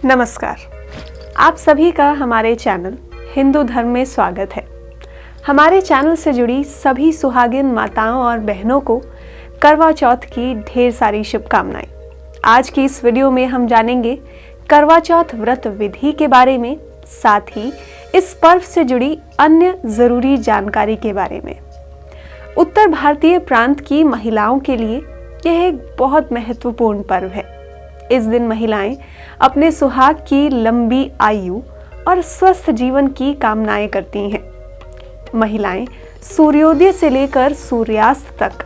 नमस्कार। आप सभी का हमारे चैनल हिंदू धर्म में स्वागत है। हमारे चैनल से जुड़ी सभी सुहागिन माताओं और बहनों को करवा चौथ की ढेर सारी शुभकामनाएं। आज की इस वीडियो में हम जानेंगे करवा चौथ व्रत विधि के बारे में, साथ ही इस पर्व से जुड़ी अन्य जरूरी जानकारी के बारे में। उत्तर भारतीय प्रांत की महिलाओं के लिए यह एक बहुत महत्वपूर्ण पर्व है। इस दिन महिलाएं अपने सुहाग की लंबी आयु और स्वस्थ जीवन की कामनाएं करती हैं। महिलाएं सूर्योदय से लेकर सूर्यास्त तक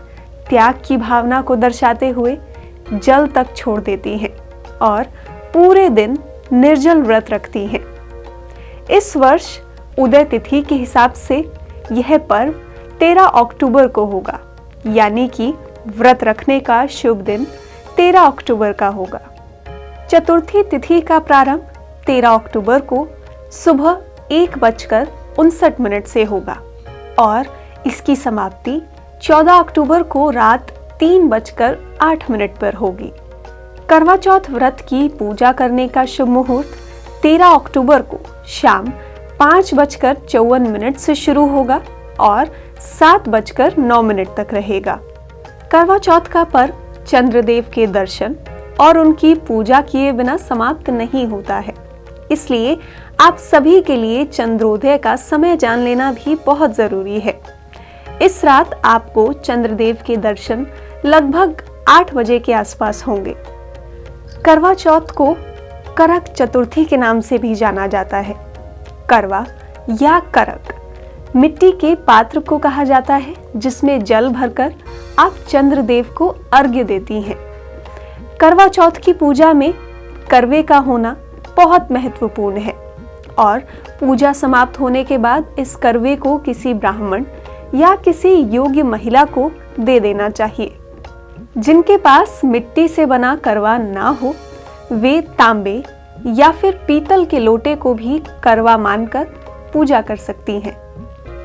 त्याग की भावना को दर्शाते हुए जल तक छोड़ देती हैं और पूरे दिन निर्जल व्रत रखती हैं। इस वर्ष उदय तिथि के हिसाब से यह पर्व 13 अक्टूबर को होगा, यानी कि व्रत रखने का शुभ दिन 13 अक्टूबर का होगा। चतुर्थी तिथि का प्रारंभ 13 अक्टूबर को सुबह 1:59 से होगा और इसकी समाप्ति 14 अक्टूबर को रात 3:08 पर होगी। करवा चौथ व्रत की पूजा करने का शुभ मुहूर्त 13 अक्टूबर को शाम 5:54 से शुरू होगा और 7:09 तक रहेगा। करवा चौथ का पर्व चंद्रदेव के दर्शन और उनकी पूजा किए बिना समाप्त नहीं होता है, इसलिए आप सभी के लिए चंद्रोदय का समय जान लेना भी बहुत जरूरी है। इस रात आपको चंद्रदेव के दर्शन लगभग 8 बजे के आसपास होंगे। करवा चौथ को करक चतुर्थी के नाम से भी जाना जाता है। करवा या करक मिट्टी के पात्र को कहा जाता है जिसमें जल भरकर आप चंद्रदेव को अर्घ्य देती हैं। करवा चौथ की पूजा में करवे का होना बहुत महत्वपूर्ण है और पूजा समाप्त होने के बाद इस करवे को किसी ब्राह्मण या किसी योग्य महिला को दे देना चाहिए। जिनके पास मिट्टी से बना करवा ना हो, वे तांबे या फिर पीतल के लोटे को भी करवा मानकर पूजा कर सकती हैं।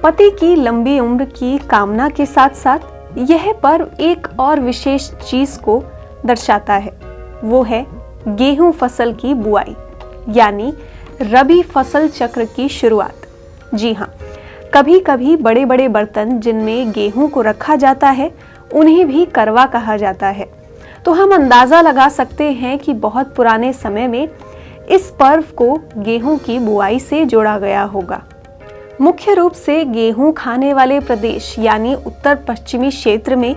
पति की लंबी उम्र की कामना के साथ साथ यह पर्व एक और विशेष चीज को दर्शाता है, वो है गेहूं फसल की बुआई, यानी रबी फसल चक्र की शुरुआत। जी हाँ, कभी कभी बड़े बड़े बर्तन जिनमें गेहूं को रखा जाता है उन्हें भी करवा कहा जाता है। तो हम अंदाजा लगा सकते हैं कि बहुत पुराने समय में इस पर्व को गेहूं की बुआई से जोड़ा गया होगा। मुख्य रूप से गेहूं खाने वाले प्रदेश यानी उत्तर पश्चिमी क्षेत्र में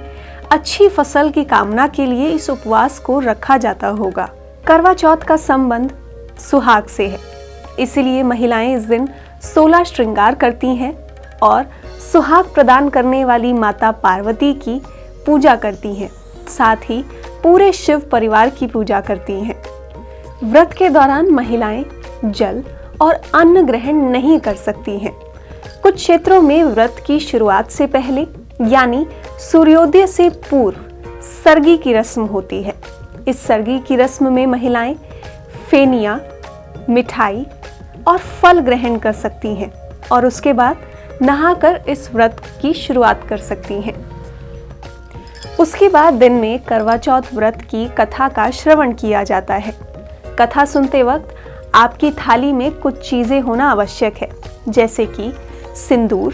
अच्छी फसल की कामना के लिए इस उपवास को रखा जाता होगा। करवा चौथ का संबंध सुहाग से है, इसलिए महिलाएं इस दिन 16 श्रृंगार करती हैं और सुहाग प्रदान करने वाली माता पार्वती की पूजा करती हैं। साथ ही पूरे शिव परिवार की पूजा करती हैं। व्रत के दौरान महिलाएं जल और अन्न ग्रहण नहीं कर सकती हैं। कुछ क्षेत्रों में व्रत की शुरुआत से पहले यानी सूर्योदय से पूर्व सरगी की रस्म होती है। इस सरगी की रस्म में महिलाएं फेनिया, मिठाई और फल ग्रहण कर सकती हैं और उसके बाद नहाकर इस व्रत की शुरुआत कर सकती हैं। उसके बाद दिन में करवा चौथ व्रत की कथा का श्रवण किया जाता है। कथा सुनते वक्त आपकी थाली में कुछ चीजें होना आवश्यक है, जैसे कि सिंदूर,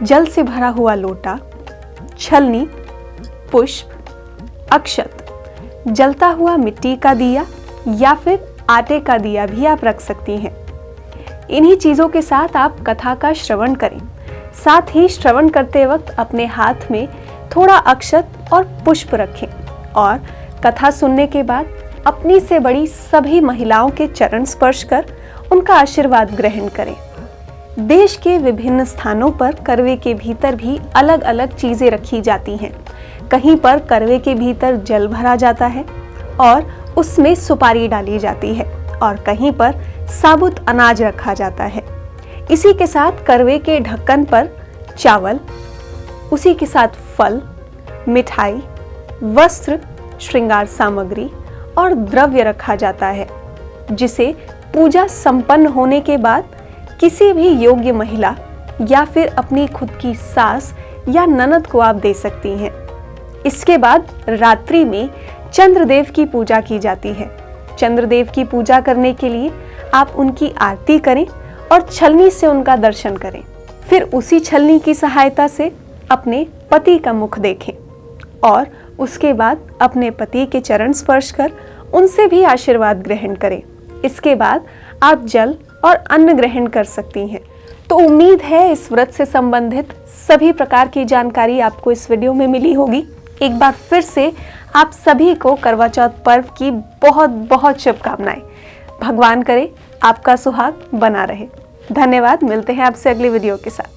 जल से भरा हुआ लोटा, छलनी, पुष्प, अक्षत, जलता हुआ मिट्टी का दिया या फिर आटे का दिया भी आप रख सकती हैं। इन्हीं चीजों के साथ आप कथा का श्रवण करें। साथ ही श्रवण करते वक्त अपने हाथ में थोड़ा अक्षत और पुष्प रखें और कथा सुनने के बाद अपनी से बड़ी सभी महिलाओं के चरण स्पर्श कर उनका आशीर्वाद ग्रहण करें। देश के विभिन्न स्थानों पर करवे के भीतर भी अलग अलग चीजें रखी जाती हैं। कहीं पर करवे के भीतर जल भरा जाता है और उसमें सुपारी डाली जाती है और कहीं पर साबुत अनाज रखा जाता है। इसी के साथ करवे के ढक्कन पर चावल, उसी के साथ फल, मिठाई, वस्त्र, श्रृंगार सामग्री और द्रव्य रखा जाता है, जिसे पूजा संपन्न होने के बाद किसी भी योग्य महिला या फिर अपनी खुद की सास या ननद को आप दे सकती हैं। इसके बाद रात्रि में चंद्रदेव की पूजा की जाती है। चंद्रदेव की पूजा करने के लिए आप उनकी आरती करें और छलनी से उनका दर्शन करें। फिर उसी छलनी की सहायता से अपने पति का मुख देखें और उसके बाद अपने पति के चरण स्पर्श कर उनसे भी आशीर्वाद ग्रहण करें। इसके बाद आप जल और अन्न ग्रहण कर सकती हैं। तो उम्मीद है इस व्रत से संबंधित सभी प्रकार की जानकारी आपको इस वीडियो में मिली होगी। एक बार फिर से आप सभी को करवा चौथ पर्व की बहुत बहुत शुभकामनाएं। भगवान करे आपका सुहाग बना रहे। धन्यवाद। मिलते हैं आपसे अगली वीडियो के साथ।